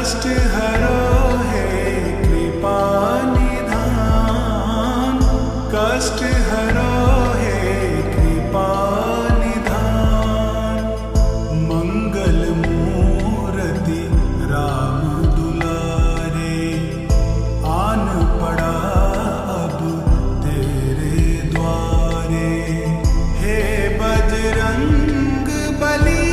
कष्ट हरो हे कृपा निधान, कष्ट हरो हे कृपा निधान। मंगल मूर्ति राम दुलारे, आन पड़ा अब तेरे द्वारे। हे बजरंग बली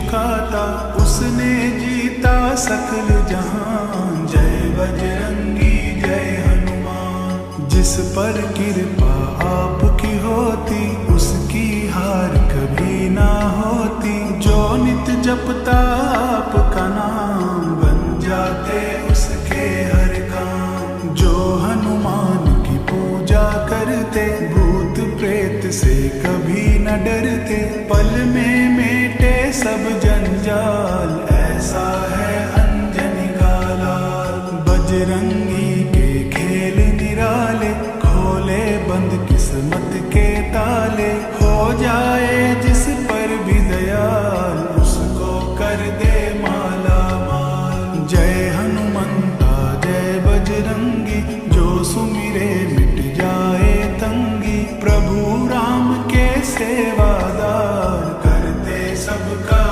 खाता उसने जीता सकल जहान। जय बजरंगी जय हनुमान। जिस पर कृपा आपकी होती उसकी हार कभी ना होती। जो नित जपता आपका नाम बन जाते उसके हर काम। जो हनुमान की पूजा करते भूत प्रेत से कभी न डरते। पल में मेटे सब जंजाल ऐसा है अंजनी का लाल। बजरंगी के खेल निराले खोले बंद किस्मत के ताले। हो जाए जिस पर भी दयाल उसको कर दे माला माल। जय हनुमंता जय बजरंगी जो सुमिरे मिट जाए तंगी। प्रभु राम के सेवादार करते सबका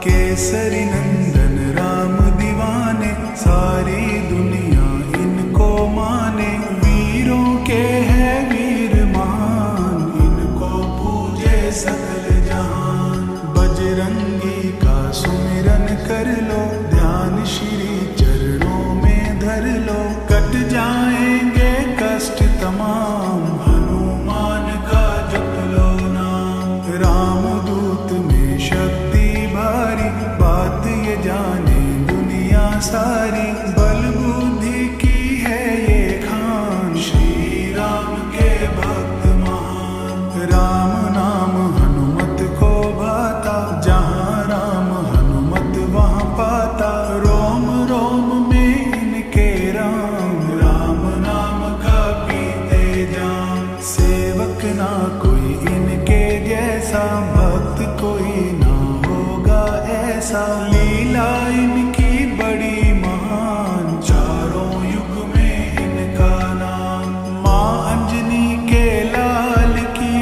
केसरी नंदन राम दीवाने, सारी दुनिया इनको माने। वीरों के है वीर महान, इनको पूजे सकल जहान। बजरंगी का सुमिरन कर लो, ध्यान श्री चरणों में धर लो। कट जाएंगे कष्ट तमाम, हनुमान का जप लो नाम। रामदूत में शक्ति भारी, बात ये जाने दुनिया सारी। बल बुद्धि की है ये खान, श्री राम के भक्त महान। राम नाम हनुमत को भाता, जहाँ राम हनुमत वहाँ पाता। रोम रोम में इनके राम, राम नाम का पीते जाम। सेवक ना कोई इनके जैसा, भक्त कोई ना होगा ऐसा। लीला इनकी बड़ी महान, चारों युग में इनका नाम। माँ अंजनी के लाल की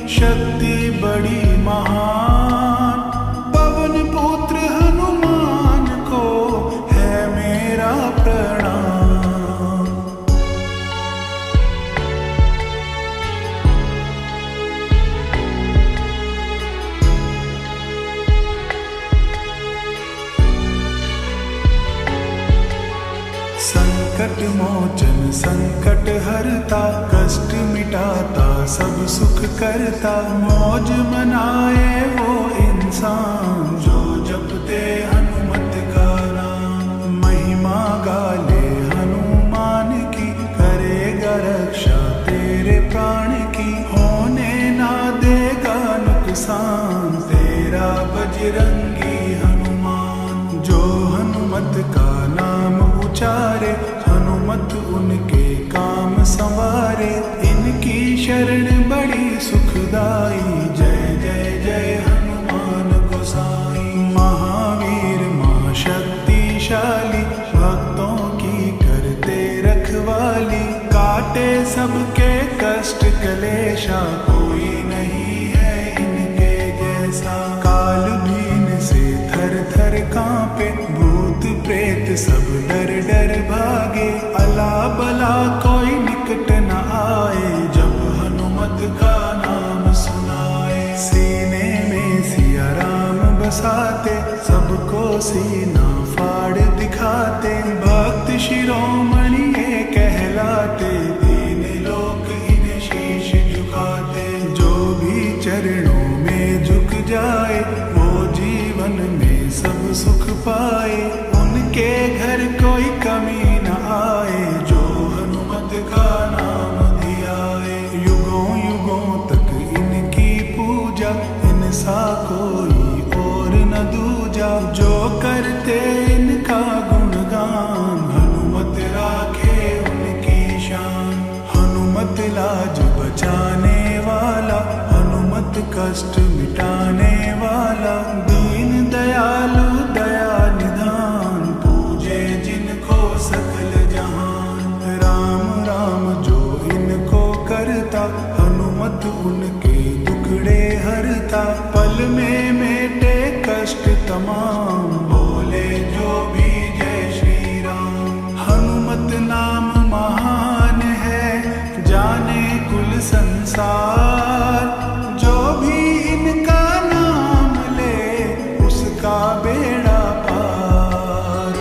शक्ति बड़ी महान। पवन पुत्र हनुमान को है मेरा प्रणाम। संकट मोचन संकट हरता, कष्ट मिटाता सब सुख करता। मौज मनाए वो इंसान, जो जपते हनुमत का नाम। महिमा गाले हनुमान की, करेगा रक्षा तेरे प्राण की। होने ना देगा नुकसान, तेरा बजरंगी हनुमान। जो हनुमत का नाम उचारे, हनुमत उनके काम संवारे। इनकी शरण बड़ी सुखदाई, जय जय जय हनुमान गोसाई। महावीर महाशक्तिशाली, भक्तों की करते रखवाली। काटे सबके कष्ट कलेशा, कोई नहीं है इनके जैसा। काल भीन से थर थर कांपे, भूत प्रेत सब डर डर भागे। अला बला कोई निकट न आए, जब हनुमत का नाम सुनाए। सीने में सिया राम बसाते, सबको सीना फाड़ दिखाते। भक्त शिरोमणि ये कहलाते, दीन लोक इन्हें शीश झुकाते। जो भी चरणों में झुक जाए, वो जीवन में सब सुख पाए। उनके घर कोई कमी न आए, जो हनुमत का नाम धियाए। युगों युगों तक इनकी पूजा, इनसा कोई और न दूजा। जो करते इनका गुणगान, हनुमत राखे उनकी शान। हनुमत लाज बचाने वाला, हनुमत कष्ट मिटाने वाला। दीन दयालु दया निधान, पूजे जिनको सकल जहान। राम राम जो इनको करता, हनुमत उनके दुखड़े हरता। पल में मेटे कष्ट तमाम, बोले जो भी जय श्री राम। हनुमत नाम महान है, जाने कुल संसार। जो भी इनका नाम ले, उसका बेड़ा पार।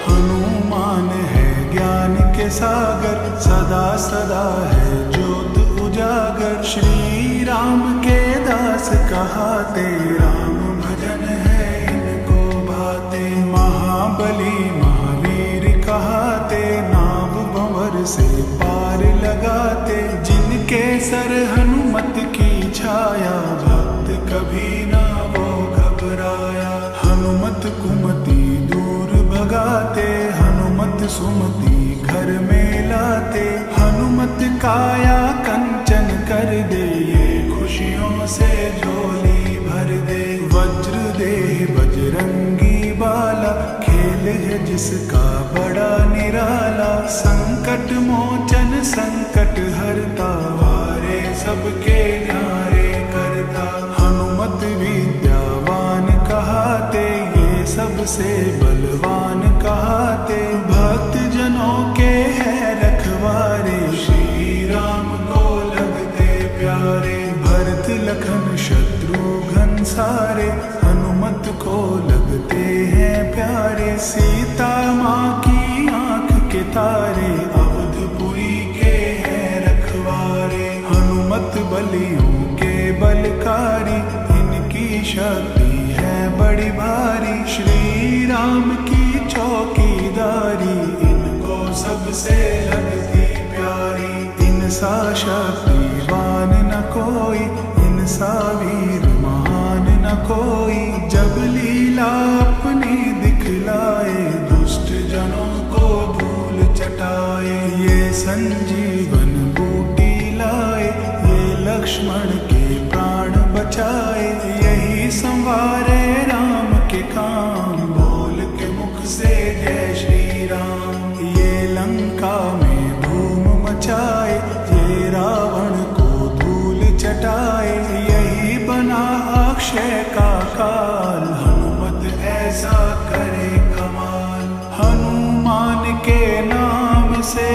हनुमान है ज्ञान के सागर, सदा सदा है ज्योत उजागर। श्री राम के दास कहाते, राम भजन है इनको भाते। महाबली महावीर कहाते, नाव भंवर से पार लगाते। जिनके सर हनुमत की छाया, भक्त कभी ना वो घबराया। हनुमत कुमति दूर भगाते, हनुमत सुमति घर में लाते। हनुमत काया कंचन कर दे, ये खुशियों से झोली भर दे। वज्र देह बजरंगी बाला, बल है जिसका बड़ा निराला, संकट मोचन संकट हरता, वारे सबके न्यारे करता। हनुमत विद्यावान कहाते, ये सबसे बलवान कहाते, भक्त जनों के है रखवारे, श्री राम को लगते प्यारे। भरत लखन शत्रुघ्न सारे, हनुमत को लगते हैं प्यारे। सीता माँ की आंख के तारे, अवधपुरी के हैं रखवारे। हनुमत बलियों के बलकारी, इनकी शक्ति है बड़ी भारी। श्री राम की चौकीदारी, इनको सबसे लगती प्यारी। इनसा शक्तिवान न कोई, इनसा वीर महान न कोई। जब लीला अपनी दिखलाए, दुष्ट जनों को धूल चटाए। ये संजीवन बूटी लाए, ये लक्ष्मण के प्राण बचाए। यही संवारे राम के काम, बोल के मुख से जय श्री राम। ये लंका में धूम मचाए, ये रावण को धूल चटाए। यही बना अक्षय का काल, हनुमत ऐसा करे कमाल। हनुमान के नाम से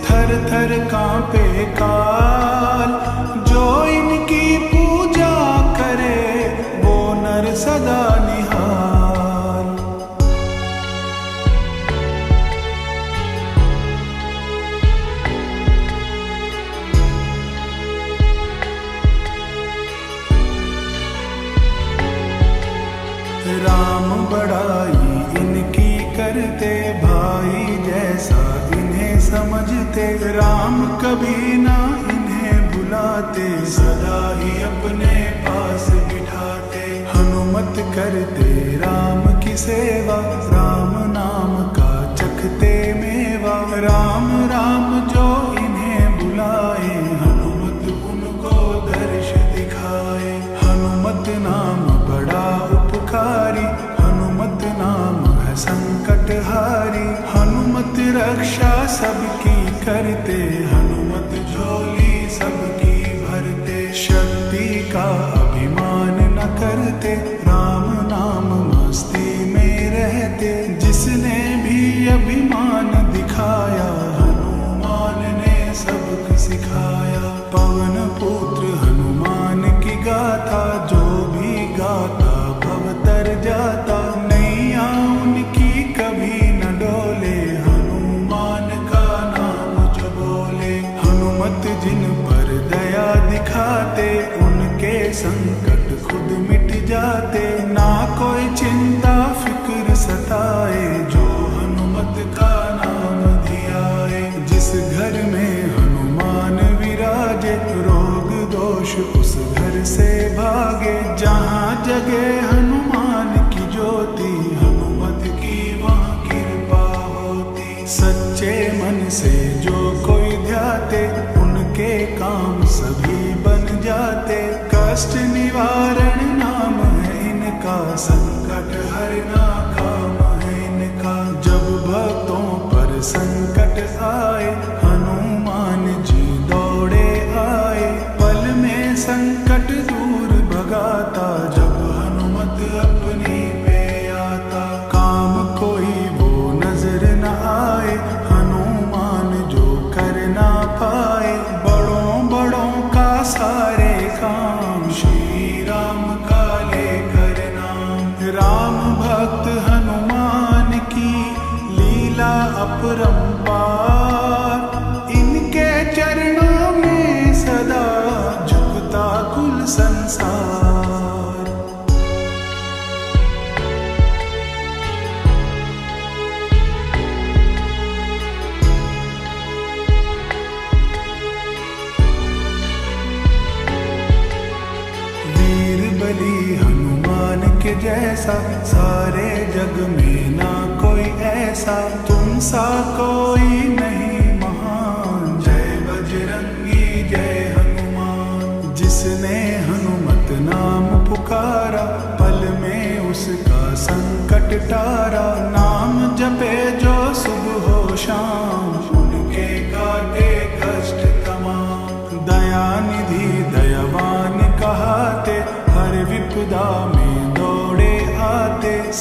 थर थर कांपे काल, जो इनकी पूजा करे वो नर सदा निहाल। राम बड़ाई इनकी करते, भाई जैसा इन्हें समझते। राम कभी ना इन्हें भुलाते, सदा ही अपने पास बिठाते। हनुमत करते राम की सेवा, राम नाम का चखते मेवा। राम राम जो इन्हें बुलाए, हनुमत उनको दर्श दिखाए। हनुमत नाम बड़ा उपकारी, हनुमत नाम है संकटहारी। हनुमत रक्षा सबकी करते, हनुमत झोली सबकी भरते। शक्ति का अभिमान न करते, राम नाम मस्ती में रहते। जिसने भी अभिमान दिखाया, हनुमान ने सबक सिखाया। पवन पुत्र हनुमान की गाथा, जो भी गाता भव तर जाता। नैया उनकी कभी न डोले, हनुमान का नाम जो बोले। हनुमत जिन पर दया दिखाते, उनके संकट खुद मिट जाते। ना कोई चिंता फिक्र सताए, जो हनुमत का नाम धियाए। जिस घर में हनुमान विराजे, रोग दोष उस घर से भागे। जहाँ जगे हनुमान की ज्योति, हनुमत की वहाँ कृपा होती। सच्चे मन से जो कोई ध्याते, उनके काम सभी बन जाते। कष्ट निवारण नाम है इनका, संकट हरना काम है इनका। जब भक्तों पर संकट आए, हनुमान जी दौड़े आए। पल में संकट दूर भगाता, जब हनुमत अपनी पे आता। काम कोई वो नजर न आए, हनुमान जो कर ना पाए। बड़ों बड़ों का सारे काम, श्री राम का लेकर नाम। राम भक्त हनुमान की लीला अपरंपार। इनके चरणों में सदा झुकता कुल संसार। वीर बलि हनुमान के जैसा, सारे जग में ना कोई ऐसा। तुम सा कोई नहीं महान, जय बजरंगी जय हनुमान। जिसने हनुमत नाम पुकारा, पल में उसका संकट टारा। नाम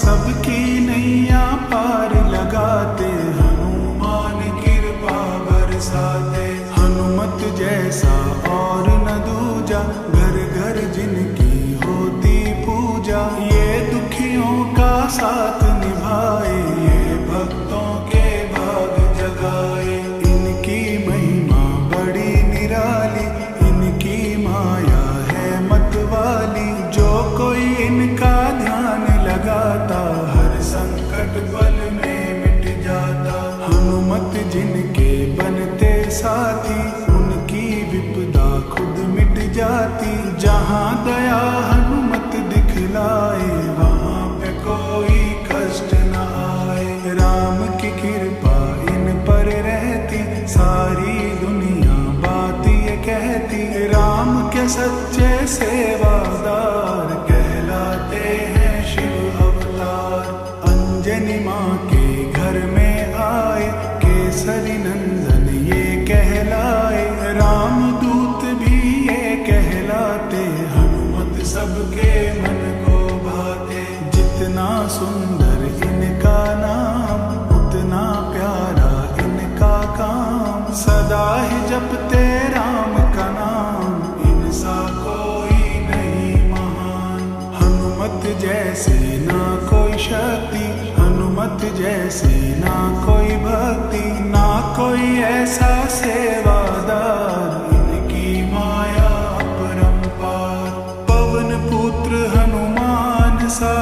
सबकी नैया पार लगाते, हनुमान कृपा बरसाते। हनुमत जैसा और न दूजा, घर घर जिनकी होती पूजा। ये दुखियों का साथ निभाए, ये भक्तों के भाग जगाए। इनकी महिमा बड़ी निराली, इनकी माया है मतवाली। जो कोई इनका ध्यान लगाता, हर संकट पल में मिट जाता। हनुमत जिनके बनते साथी, उनकी विपदा खुद मिट जाती। जहाँ दया हनुमत दिखलाए, वहाँ पे कोई कष्ट न आए। राम की कृपा इन पर रहती, सारी दुनिया बात ये कहती। राम के सच्चे सेवादार, कहलाते हैं शिव अवतार। अंजनी माँ के घर में आए, केसरी नंदन ये कहलाए। राम दूत भी ये कहलाते, हनुमत सबके मन को भाते। जितना सुंदर इनका नाम, उतना प्यारा इनका काम। सदा ही जपते राम का नाम, इनसा कोई नहीं महान। हनुमत जैसे ना कोई शक्ति, हनुमत जैसे ना कोई भक्ति। ना कोई ऐसा सेवादार, इनकी माया अपरंपार। पवन पुत्र हनुमान सा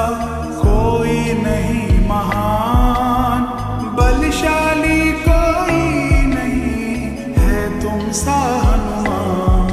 कोई नहीं महान। बलशाली कोई नहीं है तुम सा हनुमान।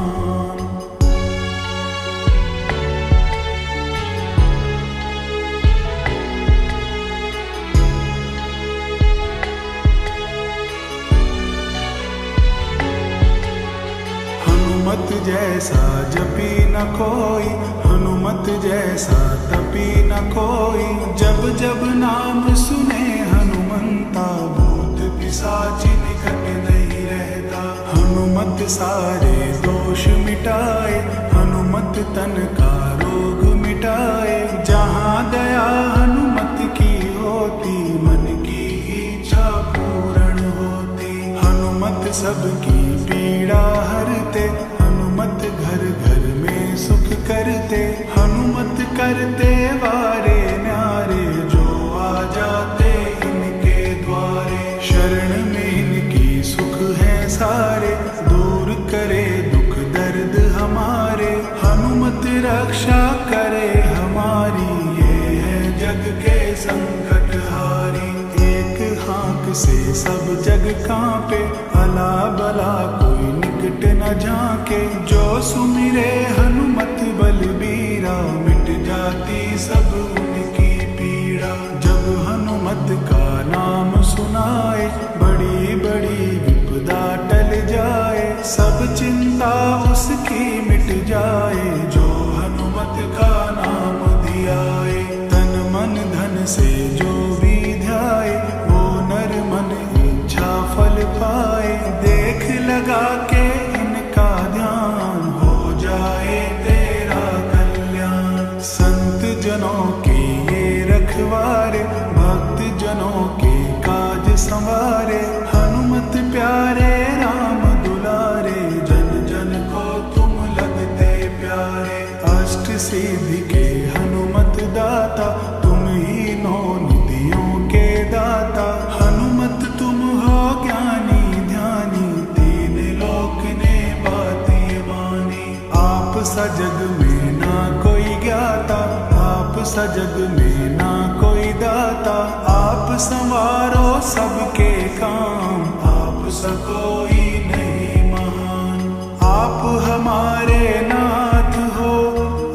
हनुमत जैसा जपी न कोई, हनुमत जैसा तपी न कोई। जब जब नाम सुने हनुमंता, भूत पिशाच निकट नहीं रहता। हनुमत सारे दोष मिटाए, हनुमत तन का रोग मिटाए। जहाँ दया हनुमत की होती, मन की इच्छा पूर्ण होती। हनुमत सबकी पीड़ा हरते, हनुमत घर घर में सुख करते। हनुमत करते वारे न्यारे, जो आ जाते इनके द्वारे। शरण में इनकी सुख है सारे, दूर करे दुख दर्द हमारे। हनुमत रक्षा करे हमारी, ये है जग के संकट हारी। एक हाँक से सब जग कांपे, अला बला कोई निकट न झांके। जो सुमिरे हनुमत बलबीरा, मिट जाती सब उनकी पीड़ा। जब हनुमत का नाम सुनाए, बड़ी बड़ी विपदा टल जाए। सब चिंता उसकी मिट जाए, जो हनुमत का नाम धियाए। तन मन धन से जो भी ध्याए, वो नर मन इच्छा फल पाए। देख लगा के इनका ध्यान, हो जाए तेरा कल्याण। संत जनों के ये रखवारे, भक्त जनों के काज संवारे। हनुमत प्यारे राम दुलारे, जन जन को तुम लगते प्यारे। अष्ट सिद्धि के हनुमत दाता, तुम ही नौ निधियों के दाता। हनुमत तुम हो ज्ञानी ध्यानी, तीन लोक ने बात ये मानी। आप सा जग में ना कोई ज्ञाता, आप सा जग में ना कोई दाता। आप संवारो सबके काम, आप सा कोई नहीं महान। आप हमारे नाथ हो,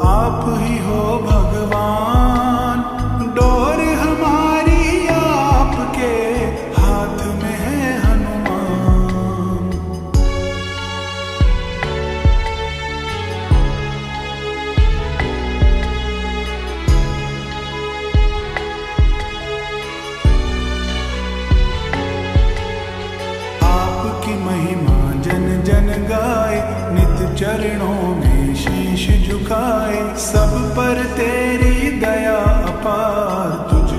आप ही हो भगवान। डोर हमारी आपके हाथ में है हनुमान। चरणों में शीश झुकाए, सब पर तेरी दया अपार, तुझ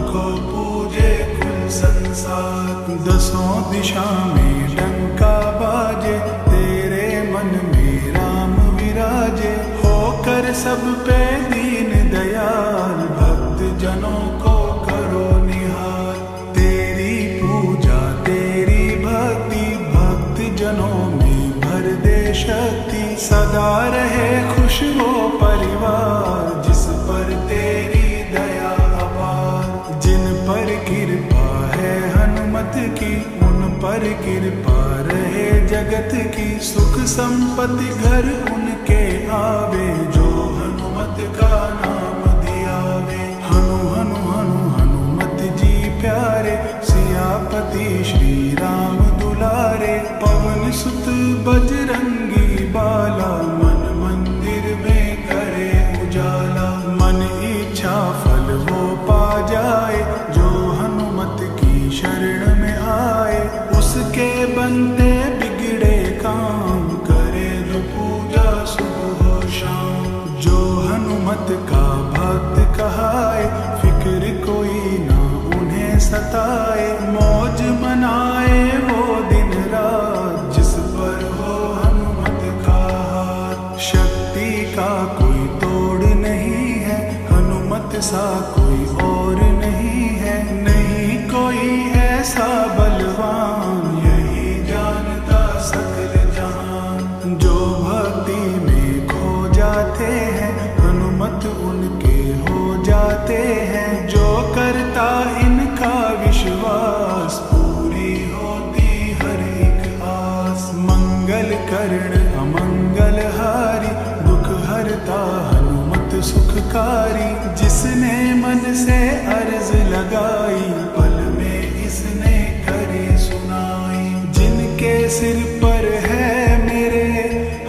दिशा में डंका बाजे, तेरे मन में राम विराजे। होकर सब पे दीन दयाल, भक्त जनों को करो निहाल। तेरी पूजा तेरी भक्ति, भक्त जनों में भर दे शक्ति। सदा रहे खुश वो परिवार, जिस पर तेरी दया अपार। जिन पर कृपा है हनुमत की, उन पर कृपा रहे जगत की। सुख संपत्ति घर उनके आवे, जो हनुमत का नाम दियावे। हनु हनु हनु हनुमत जी प्यारे, सियापति श्री राम दुलारे। पवन सुत बजरंगी बाला, मन मंदिर में करे उजाला। मन इच्छा फल वो पा जाए, जो हनुमत की शरण में आए। उसके बनते बिगड़े काम, करे जो पूजा सुबह हो शाम। जो हनुमत का भक्त कहाए, फिक्र कोई ना उन्हें सताए। मौज मनाए वो दिन रात, जिस पर हो हनुमत का हाथ। शक्ति का कोई तोड़ नहीं है, हनुमत सा कोई और नहीं है। नहीं कोई ऐसा बलवान, यही जानता सकल जहान। जो भक्ति में खो जाते हैं, हनुमत उनके हो जाते हैं। जो करता इनका विश्वास, पूरी होती हर एक आस। मंगल करण अमंगल हारी, दुख हरता हनुमत सुखकारी। जिसने मन से अर्ज लगाई, पल में इसने करी सुनाई। जिनके सिर पर है मेरे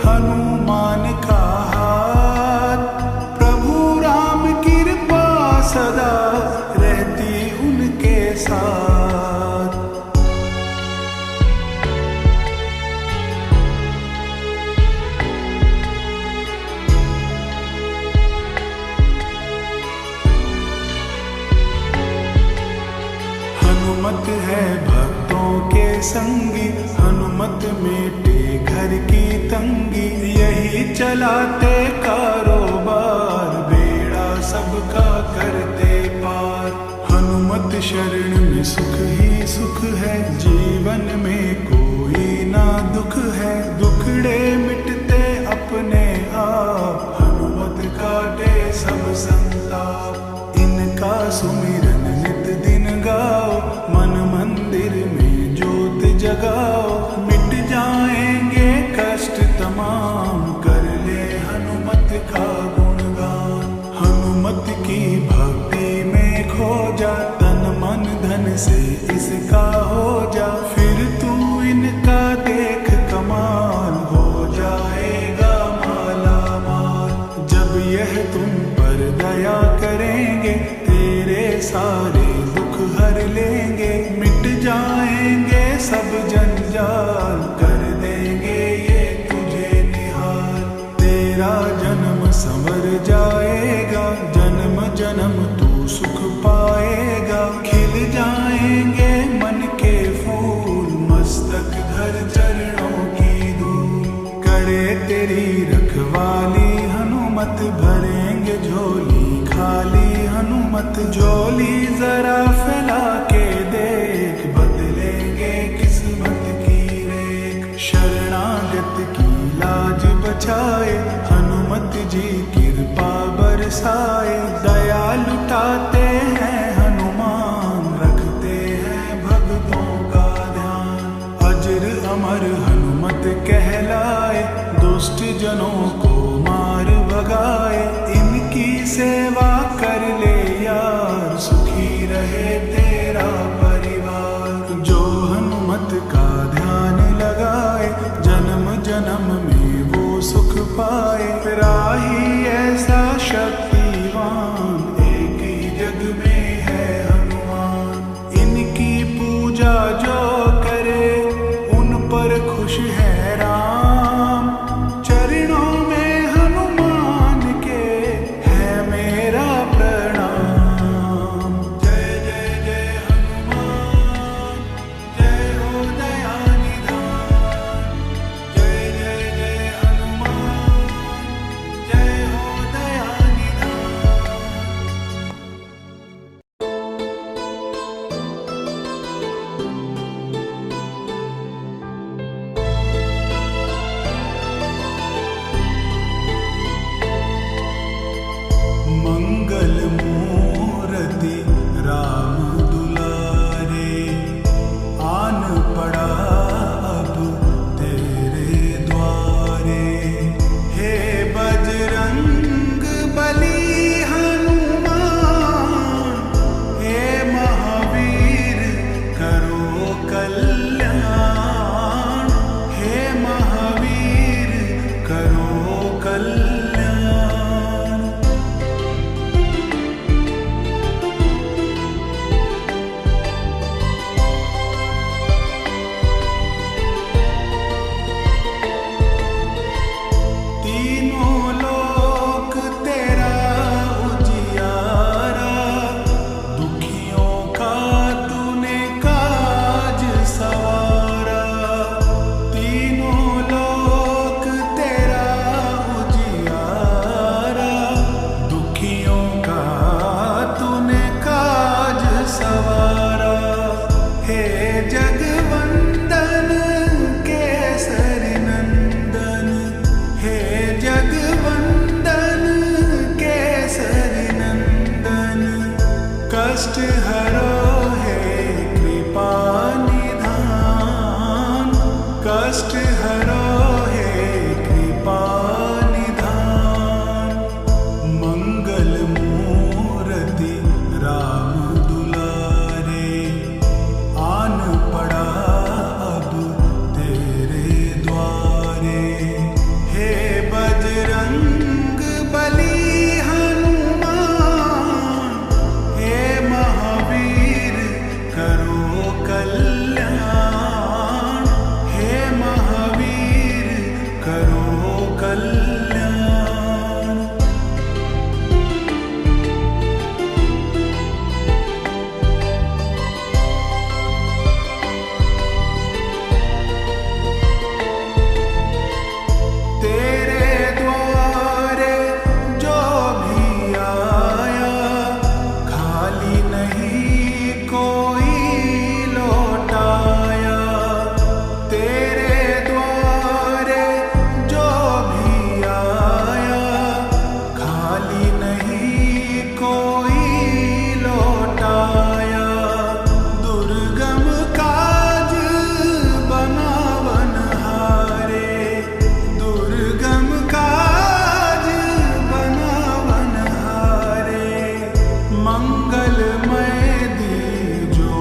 हनुमान का हाथ, प्रभु राम कृपा सदा रहती उनके साथ। हनुमत है भक्तों के संगी, हनुमत मेटे घर की तंगी। यही चलाते कारोबार, बेड़ा सबका करते पार। हनुमत शरण में सुख ही सुख है, जीवन में कोई ना दुख है। दुखड़े मिटते अपने आप, हनुमत काटे सब संताप। इनका सुमिरन नित दिन गाओ, मन मंदिर में ज्योत जगाओ। मिट जाएंगे कष्ट तमाम, कर ले हनुमत का गुणगान। हनुमत की भक्ति में खो जा, तन मन धन से इसका हो जा। फिर तू इनका देख कमाल, हो जाएगा माला माल। जब यह तुम पर दया करेंगे, तेरे सारे दुख हर लेंगे। मिट जाएंगे सब जंजाल, कर देंगे ये तुझे निहाल। तेरा जन्म संवर जाएगा, जन्म जन्म तू सुख पाएगा। खिल जाएंगे मन के फूल, मस्तक धर चरणों की धूल। करे तेरी रखवाली हनुमत, भरेंगे झोली खाली हनुमत। झोली जरा फैला के देख, बदलेंगे किस्मत की रेख। शरणागत की लाज बचाए, हनुमत जी कृपा बरसाए। दया लुटाते हैं हनुमान, रखते हैं भक्तों का ध्यान। अजर अमर हनुमत कहलाए, दुष्ट जनों को मार भगाए। इनकी सेवा कर ले यार, सुखी रहे तेरा परिवार। जो हनुमत का ध्यान लगाए, जन्म जन्म में वो सुख पाए। राही ऐसा शक्तिवान, एक ही जग में है हनुमान। इनकी पूजा जो करे, उन पर खुश है राम। चरणों में हनुमान के है मेरा प्रणाम। जय जय जय हनुमान, जय हो जय हरो हे कृपा निधान, कष्ट हरो हे कृपा निधान। मंगल मूर्ति राम दुलारे, आन पड़ा अब तेरे द्वारे। हे बजरंग बली हनुमान, हे महावीर करो कल्याण, हे महावीर करो कल्याण। तेरे द्वारे जो भी आया, खाली नहीं कोई लौटाया। तेरे द्वारे जो भी आया, खाली नहीं कोई लौटाया। दुर्गम काज बनावन हारे, दुर्गम काज बनावन हारे। मंगलमय दीजो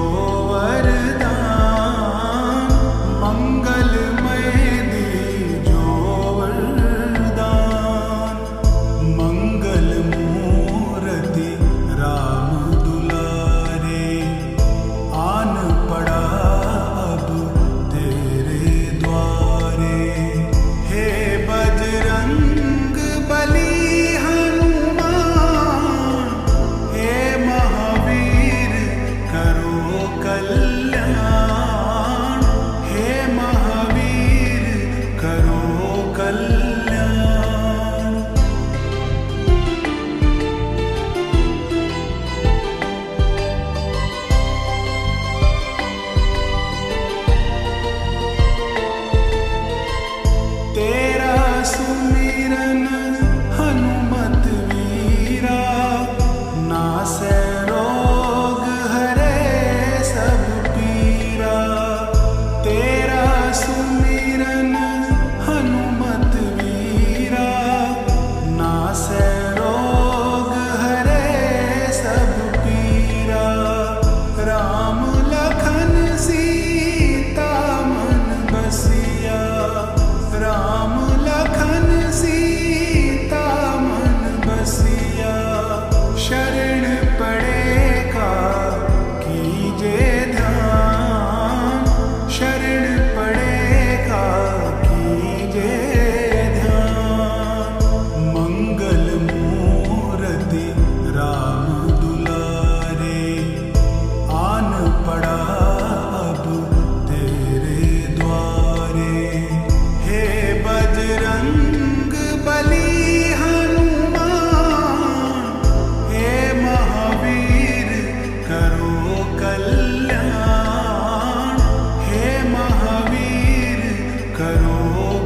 वरदान, मंगलमय दीजो वरदान। मंगल मूर्ति राम दुलारे, आन पड़ा अब तेरे द्वारे। हे बजरंग बली हनुमान, हे महावीर करो कल्याण, हे महावीर करो कल्याण। तेरा सुमिरन हनुमत वीरा, नासै रोग हरे सब पीरा। तेरा सुमिरन हनुमत वीरा, नासै रोग हरे सब पीरा। राम लखन सीता मन बसिया, राम लखन सीता मन बसिया। शरण पड़ेगा कीजे ध्यान, शरण पड़ेगा कीजे ध्यान। मंगल मूर्ति राम दुलारे, आन पड़ा अब तेरे द्वारे। हे बजरंग बली हनुमान, हे महावीर करो कल्याण, हे महावीर करो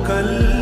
कल्याण।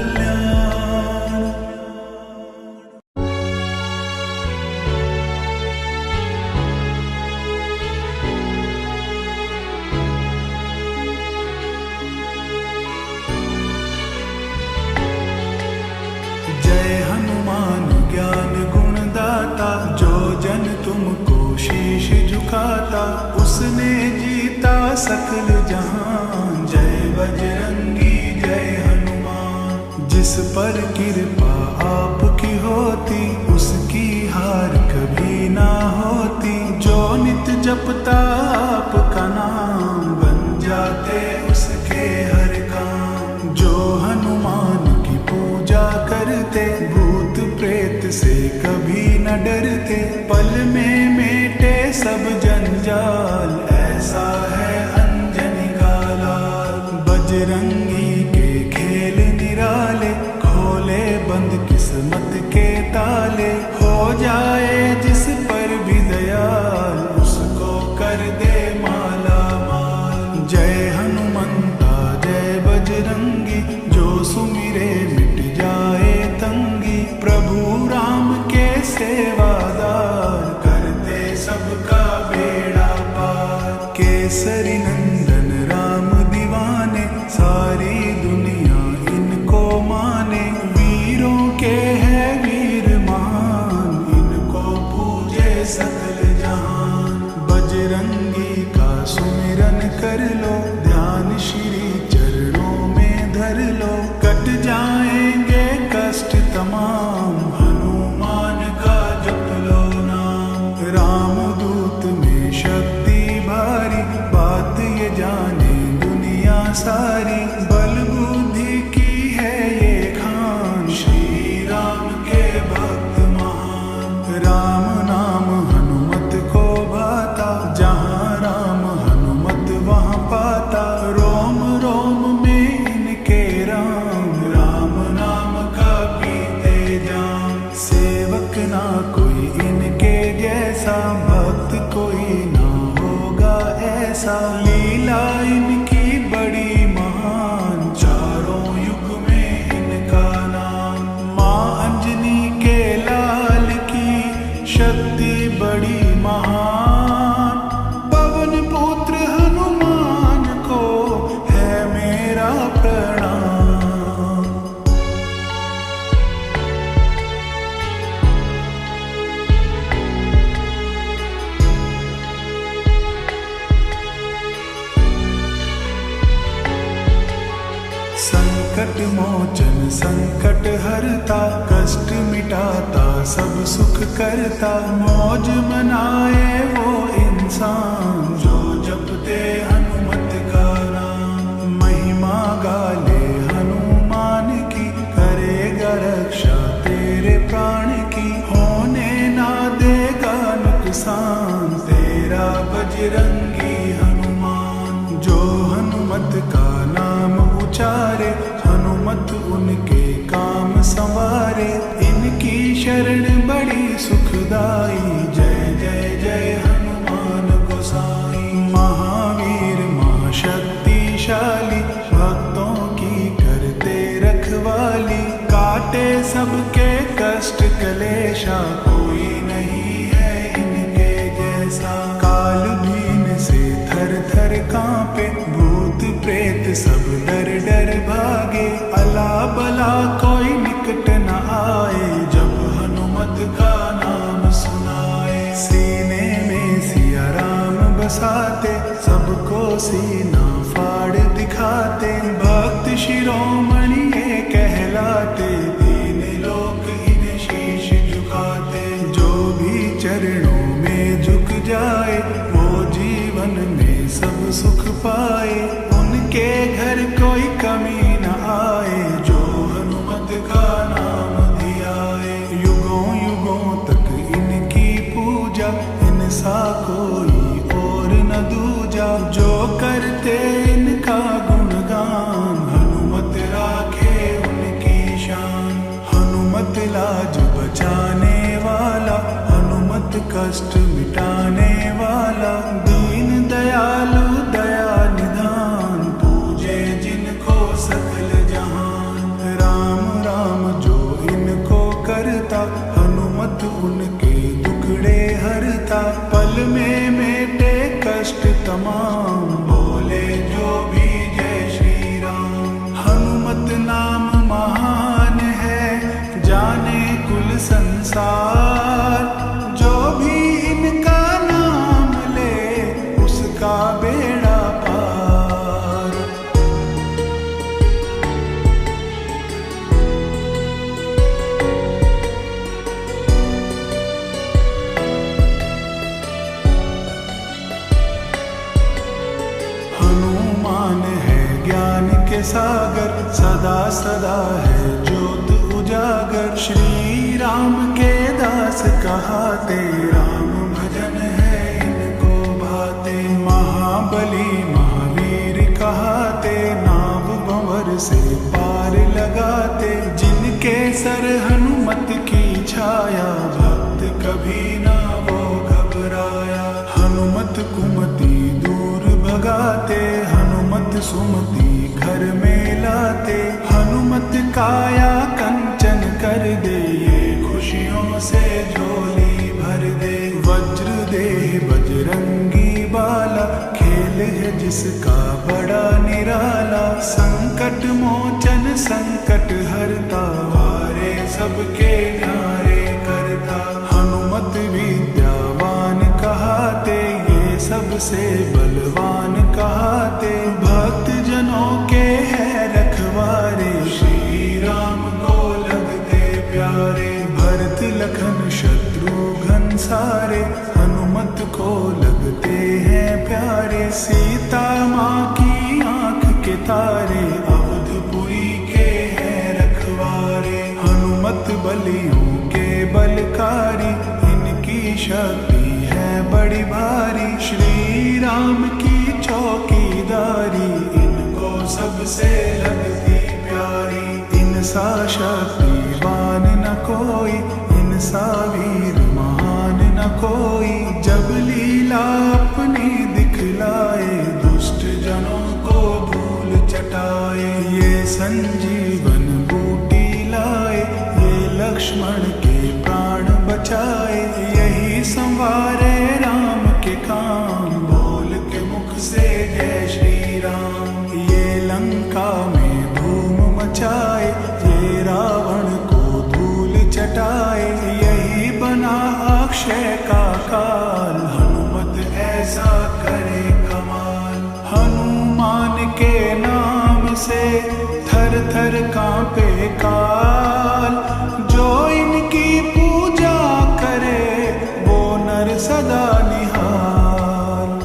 जय हनुमान ज्ञान गुण दाता, जो जन तुमको शीश झुकाता, उसने जीता सकल जहान। जय बजरंगी जय हनुमान। जिस पर कृपा आपकी होती, उसकी हार कभी ना होती। जो नित जपता आपका नाम, बन जाते उसके हर काम। जो हनुमान की पूजा करते, भूत प्रेत से कभी न डरते। पल में मेटे सब जंजाल, ऐसा है अंजनी का लाल। बजरंगी के खेल निराले, खोले बंद किस्मत के ताले। हो जाए जिस पर भी दयाल, उसको कर दे माला माल। जय हनुमंता जय बजरंगी, जो सुमिरे मिट जाए तंगी। प्रभु राम के सेवादार, करते सबका बेड़ा बजरंगी का सुमिरन कर लो, ध्यान श्री चरणों में धर लो, कट जाएंगे कष्ट तमाम, हनुमान का जप लो नाम। रामदूत में शक्ति भारी, बात ये जाने दुनिया सारी, बल बुद्धि की है ये खान, श्री राम के भक्त महान। राम नाम हनुमत को भाता, जहाँ राम हनुमत वहाँ पाता, रोम रोम में इनके राम, राम नाम का पीते जाम। सेवक ना कोई इनके जैसा, भक्त कोई ना होगा ऐसा, लीला इनकी बड़ी महान, चारों युग में इनका नाम। माँ अंजनी के लाल की शक्ति बड़ी महान, पवन पुत्र हनुमान को है मेरा प्रणाम। संकट मोचन संकट हरता, कष्ट मिटाता सब सुख करता, मौज मनाए वो इंसान जो जपते हनुमत का नाम। महिमा गाले हनुमान की, करेगा रक्षा तेरे प्राण की, होने ना देगा नुकसान तेरा बजरंगी हनुमान। जो हनुमत का नाम उचारे, हनुमत उनके काम संवारे, इनकी शरण बड़ी सुखदाई, जय जय जय हनुमान गोसाई। महावीर महाशक्तिशाली, भक्तों की करते रखवाली, काटे सबके कष्ट कलेशा, कोई नहीं है इनके जैसा। काल भीन से थर थर कांपे, भूत प्रेत सब डर डर भागे, अला बला कोई निकट न आए, जब हनुमत का नाम सुनाए। सीने में सिया राम बसाते, सबको सीना फाड़ दिखाते, भक्त शिरोमणि ये कहलाते, दीन लोक इन्हें शीश झुकाते। जो भी चरणों में झुक जाए, वो जीवन में सब सुख पाए, उनके घर कोई कमी न आए, जो हनुमत का नाम धियाए। युगों युगों तक इनकी पूजा, इनसा कोई और न दूजा, जो करते इनका गुणगान, हनुमत राखे उनकी शान। हनुमत लाज बचाने वाला, हनुमत कष्ट मिटाने वाला, दीन दयालु दया निधान, पूजे जिनको सकल जहान। राम राम जो इनको करता, हनुमत उनके दुखड़े हरता, पल में मेटे कष्ट तमाम, बोले जो भी जय श्री राम। हनुमत नाम महान है, जाने कुल संसार, जो भी इनका नाम ले, उसका बेड़ा पार। हनुमान है ज्ञान के सागर, सदा सदा है ज्योत उजागर, श्री राम के दास कहाते, राम भजन है इनको भाते। महाबली महावीर कहाते, नाव भंवर से पार लगाते, जिनके सर हनुमत की छाया, भक्त कभी ना वो घबराया। हनुमत कुमति दूर भगाते, हनुमत सुमति घर में लाते, हनुमत काया कंचन कर दे, ये खुशियों से झोली भर दे। वज्र देह बजरंगी बाला, खेल है जिसका बड़ा निराला, संकट मोचन संकट हरता, वारे सबके न्यारे करता। हनुमत विद्यावान कहाते, ये सब सबसे बलवान कहाते, भक्त जनों के है रखवारे, श्री राम को लगते प्यारे। भरत लखन शत्रुघ्न सारे, हनुमत को लगते हैं प्यारे। सीता माँ की आंख के तारे, अवधपुरी के हैं रखवारे। हनुमत बलियों के बलकारी, इनकी शक्ति है बड़ी भारी। श्री राम की चौकीदारी, इनको सबसे लगती प्यारी। इनसा शक्तिवान न कोई, इनसा वीर महान न कोई। जब लीला अपनी दिखलाए, दुष्ट जनों को धूल चटाए। ये संजीवन बूटी लाए, ये लक्ष्मण के प्राण बचाए। यही संवारे राम के काम, बोल के मुख से जय श्री राम। ये लंका में धूम मचाए, ये रावण को धूल चटाए। यही बना अक्षय का काल, हनुमत ऐसा करे कमाल। हनुमान के नाम से थर थर कांपे काल, जो इनकी पूजा करे वो नर सदा निहाल।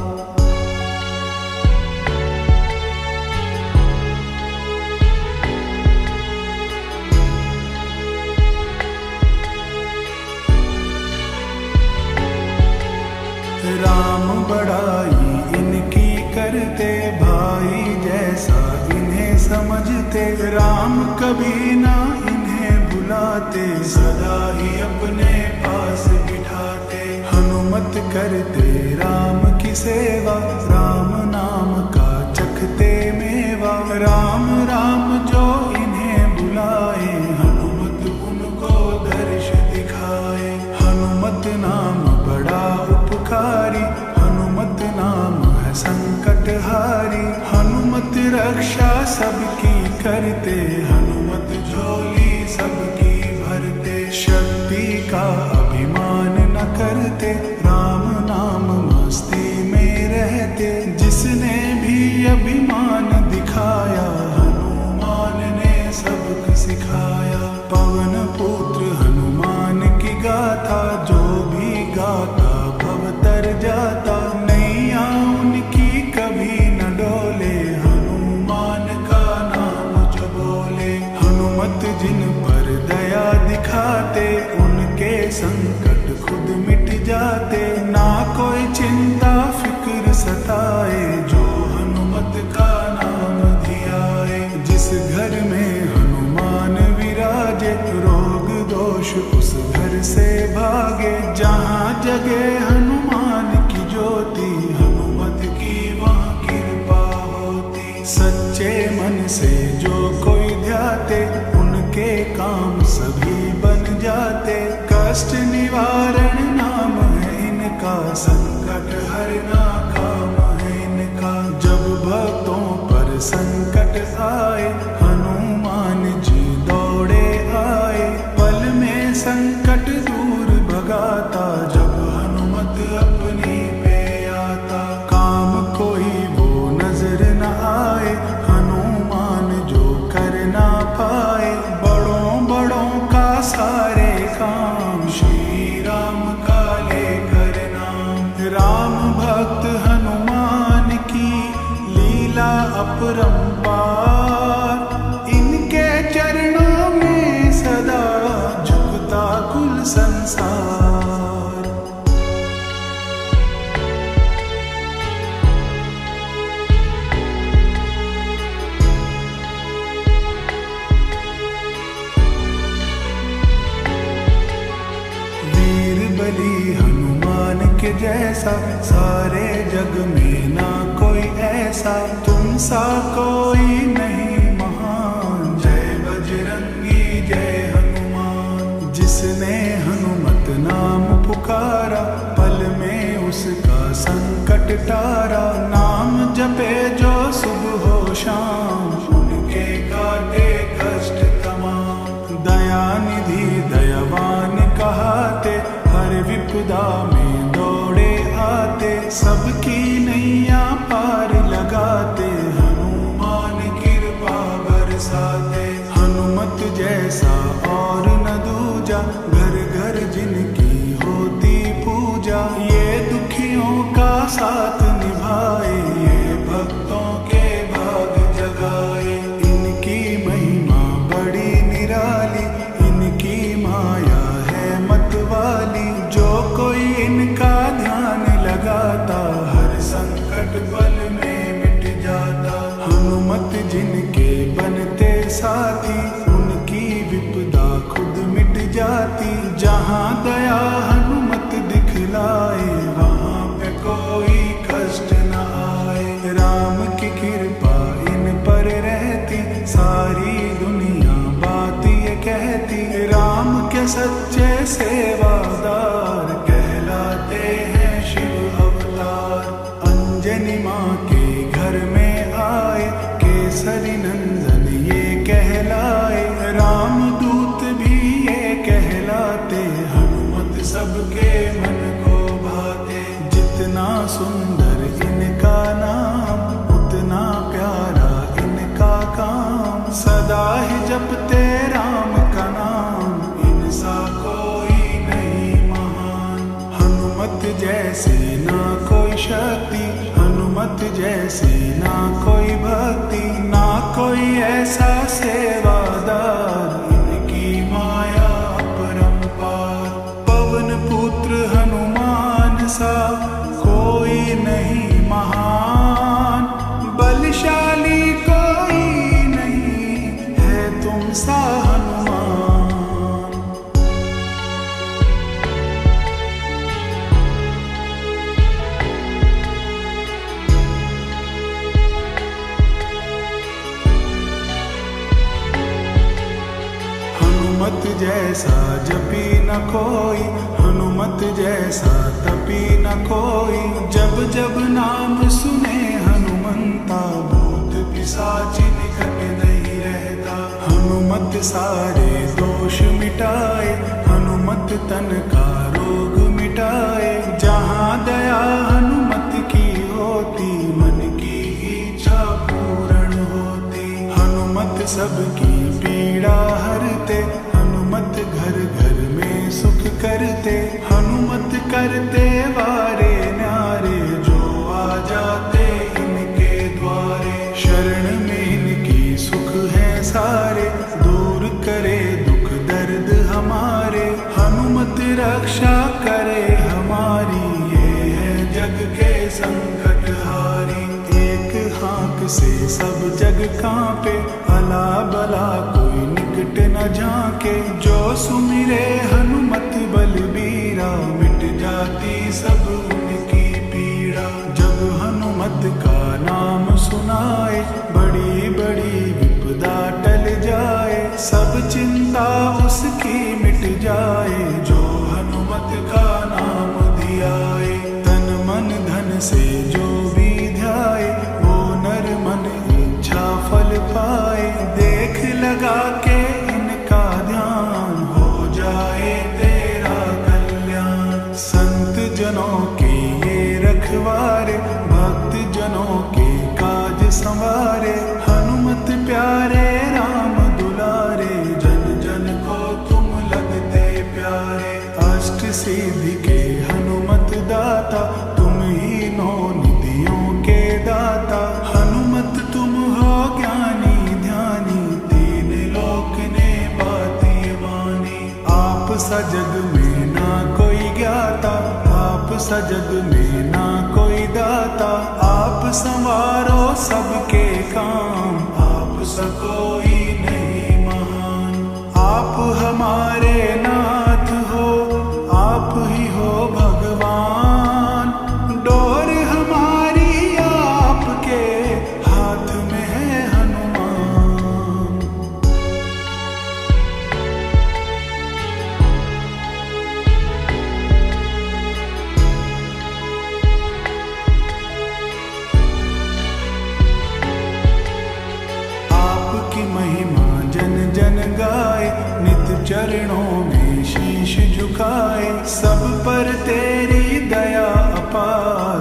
राम बड़ाई इनकी करते, भाई जैसा इन्हें समझते। राम कभी ना इन्हें भुलाते, सदा ही अपने पास बिठाते। हनुमत करते राम की सेवा, राम नाम का चखते मेवा। राम राम जो इन्हें बुलाए, हनुमत उनको दर्श दिखाए। हनुमत नाम बड़ा उपकारी, हनुमत नाम है संकटहारी। हनुमत रक्षा सबकी करते, हनुमत झोली सबकी भरते। शक्ति का अभिमान न करते, राम नाम मस्ती में रहते। जिसने भी अभिमान दिखाया, हनुमान ने सबक सिखाया। पवन पुत्र हनुमान की गाथा, जो भी गाता भव तर जाता। नैया उनकी कभी न डोले, हनुमान का नाम जो बोले। हनुमत जिन पर दया दिखाते, उनके संकट खुद मिट जाते। ना कोई चिंता फिक्र सताए, जो हनुमत का नाम धियाए। जिस घर में हनुमान विराजे, रोग दोष उस घर से भागे। जहाँ जगे हनुमान की ज्योति, हनुमत की वहाँ कृपा होती। सच्चे मन से जो कोई ध्याते, उनके काम सभी बन जाते। कष्ट निवारण नाम है इनका, संकट हरना काम है इनका। जब भक्तों पर संकट आए, हनुमान जी दौड़े आए। पल में संकट दूर भगाता, जब हनुमत अपनी पे आता। काम कोई वो नजर न आए, हनुमान जो कर ना पाए। बड़ों बड़ों का सारे काम, श्री राम का लेकर नाम। राम भक्त हनुमान की लीला अपरंपार। इनके चरणों में सदा झुकता कुल संसार। वीर बली हनुमान के जैसा, सारे जग में ना कोई ऐसा। तुम सा कोई नहीं महान, जय बजरंगी जय हनुमान। जिसने हनुमत नाम पुकारा, पल में उसका संकट टारा। नाम जपे जो सुबह हो शाम, उनके काटे कष्ट तमाम। दयानिधि दयावान कहाते, हर विपदा में दौड़े आते। सबकी नैया पार लगाते, हनुमान कृपा बरसाते। हनुमत जैसा और न दूजा, घर घर जिनकी होती पूजा। ये दुखियों का साथ निभाए, ये भक्तों के भाग जगाए। इनकी महिमा बड़ी निराली, इनकी माया है मतवाली। जो कोई इनका ध्यान लगाता, हर संकट पल में मिट जाता। हनुमत जिनके बनते साथी, उनकी विपदा खुद मिट जाती। जहाँ दया हनुमत दिखलाए, वहाँ पे कोई कष्ट न आए। राम की कृपा इन पर रहती, सारी दुनिया बात ये कहती। राम के सच्चे सेवादार, कहलाते हैं शिव अवतार। अंजनी माँ के घर में आए, केसरी नंदन ये कहलाए। राम दूत भी ये कहलाते, हनुमत सबके मन को भाते। जितना सुंदर इनका नाम, उतना प्यारा इनका काम। सदा ही जपते राम का नाम, इनसा कोई नहीं महान। हनुमत जैसे ना कोई शक्ति, हनुमत जैसे ना कोई भक्ति। ना कोई ऐसा सेवादार, इनकी माया अपरंपार। पवन पुत्र हनुमान सा कोई नहीं महान। बलशाली कोई नहीं है तुम सा हनुमान। हनुमत जैसा जपी न कोई, हनुमत जैसा तपी न कोई। जब जब नाम सुने हनुमंता, भूत पिशाच निकट नहीं रहता। हनुमत सारे दोष मिटाए, हनुमत तन का रोग मिटाए। जहाँ दया हनुमत की होती, मन की इच्छा पूर्ण होती। हनुमत सबकी पीड़ा हरते, हनुमत घर घर में सुख करते। हनुमत करते वारे न्यारे, जो आ जाते इनके द्वारे। शरण में इनकी सुख है सारे, दूर करे दुख दर्द हमारे। हनुमत रक्षा करे हमारी, ये है जग के संकट हारी। एक हाँक से सब जग कांपे, अला बला कोई निकट न झांके। जो सुमिरे हनुमत बलबीरा, मिट जाती सब उनकी पीड़ा। जब हनुमत का नाम सुनाए, बड़ी बड़ी विपदा टल जाए। सब चिंता उसकी मिट जाए, जो हनुमत का नाम धियाए। तन मन धन से जो भी ध्याए, वो नर मन इच्छा फल पाए। देख लगा के इनका ध्यान, हो जाए तेरा कल्याण। संत जनों के ये रखवारे, भक्त जनों के काज संवारे। हनुमत प्यारे राम दुलारे, जन जन को तुम लगते प्यारे। अष्ट सिद्धि के हनुमत दाता, तुम ही नौ निधियों के दाता। हनुमत तुम हो ज्ञानी ध्यानी, तीन लोक ने बात ये मानी। आप सा जग में ना कोई ज्ञाता, आप सा जग में ना कोई दाता। आप संवारो सबके काम, आप सा कोई नहीं महान। आप हमारे नाथ हो, आप ही हो भगवान। डोर हमारी आपके हाथ में है हनुमान। आपकी महिमा जन जन गाए, नित चरणों में शीश झुकाए। सब पर तेरी दया अपार,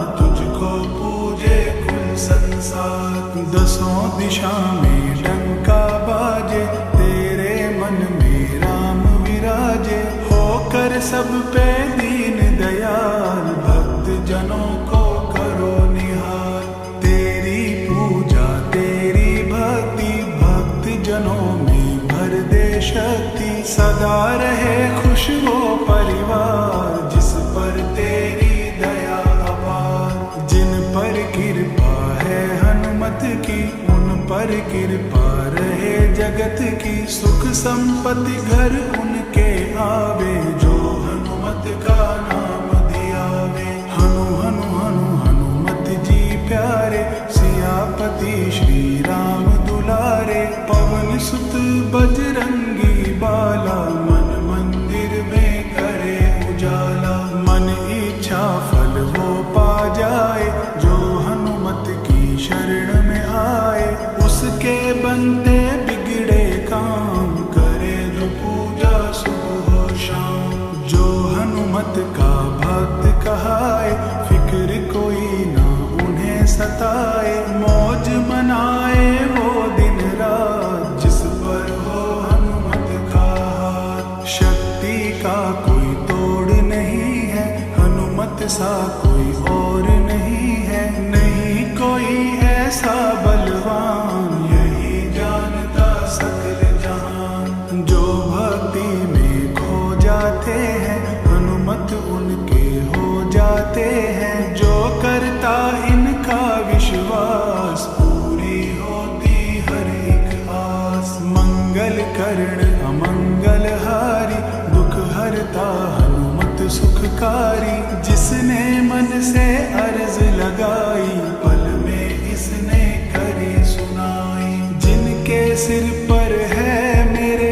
कुल संसार। दसों दिशा में डंका बाजे, तेरे मन में राम विराजे। होकर सब पे दीन दयाल, भक्त जनों को करो निहाल। तेरी पूजा तेरी भक्ति, भक्त जनों में भर दे शक्ति। सदा रहे खुश वो परिवार, जिस पर तेरी दया अपार। जिन पर कृपा है हनुमत की, उन पर कृपा रहे जगत की। सुख संपत्ति घर उनके आवे, जो हनुमत का नाम दियावे। हनु हनु हनु हनुमत जी प्यारे, सियापति श्री राम दुलारे। पवन सुत बजरंगी बाला, मन मंदिर में करे उजाला। मन इच्छा फल वो पा जाए, जो हनुमत की शरण में आए। उसके बनते बिगड़े काम, करे जो पूजा सुबह हो शाम। जो हनुमत का भक्त कहाए, फिक्र कोई ना उन्हें सताए। मौज मनाए वो दिन रात, जिस पर हो हनुमत का हाथ। शक्ति का कोई तोड़ नहीं है, हनुमत सा कोई और नहीं है। नहीं कोई ऐसा बलवान, यही जानता सकल जहान। जो भक्ति में खो जाते हैं, हनुमत उनके हो जाते हैं। जो करता इनका विश्वास, पूरी होती हर एक आस। मंगल कर्ण अमंगल हारी, दुख हरता हनुमत सुखकारी। जिसने मन से अर्ज लगाई, पल में इसने करी सुनाई। जिनके सिर पर है मेरे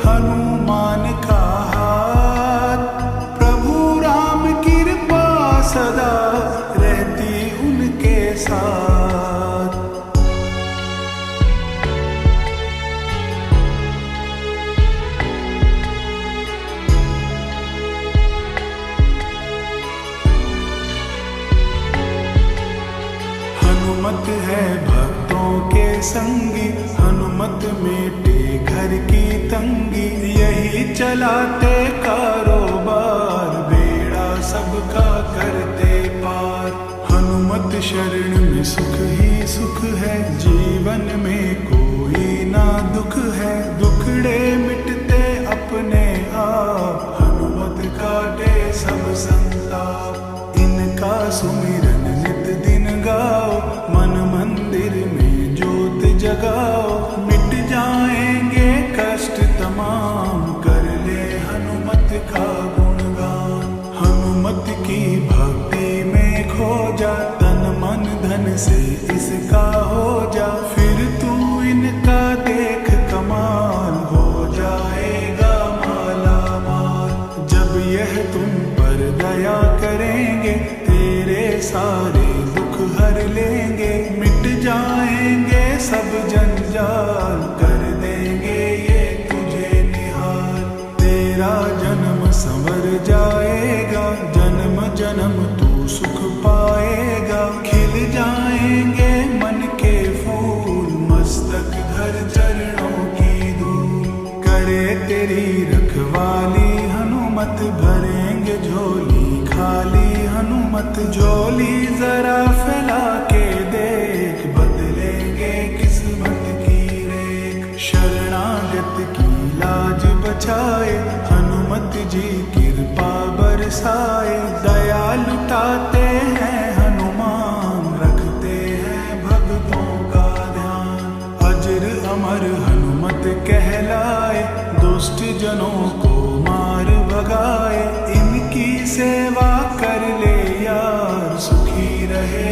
हनुमान का हाथ, प्रभु राम कृपा सदा रहती उनके साथ। हनुमत है भक्तों के संगी, हनुमत मेटे घर की तंगी। यही चलाते कारोबार, बेड़ा सबका करते पार। हनुमत शरण में सुख ही सुख है, जीवन में कोई ना दुख है। दुखड़े मिटते अपने आप, हनुमत काटे सब संताप। इनका सुमिरन नित दिन गाओ, मन मंदिर में ज्योत जगाओ। मिट जाएंगे कष्ट तमाम, कर ले हनुमत का गुणगान। हनुमत की भक्ति में खो जा, तन मन धन से इसका हो जा। फिर तू इनका देख कमाल, हो जाएगा माला माल। जब यह तुम पर दया करेंगे, तेरे सारे दुख हर लेंगे। मिट जाएंगे सब जंजाल, कर देंगे ये तुझे निहाल। तेरा जन्म संवर जाएगा, जन्म जन्म तू सुख पाएगा। खिल जाएंगे मन के फूल, मस्तक धर चरणों की धूल। करे तेरी रखवाली हनुमत, भरेंगे झोली खाली हनुमत। झोली जरा फैला के देख, बदलेंगे किस्मत की रेख। शरणागत की लाज बचाए, हनुमत जी कृपा बरसाए। दया लुटाते हैं हनुमान, रखते हैं भक्तों का ध्यान। अजर अमर हनुमत कहलाए, दुष्ट जनों को मार भगाए। इनकी सेवा कर ले यार, सुखी रहे।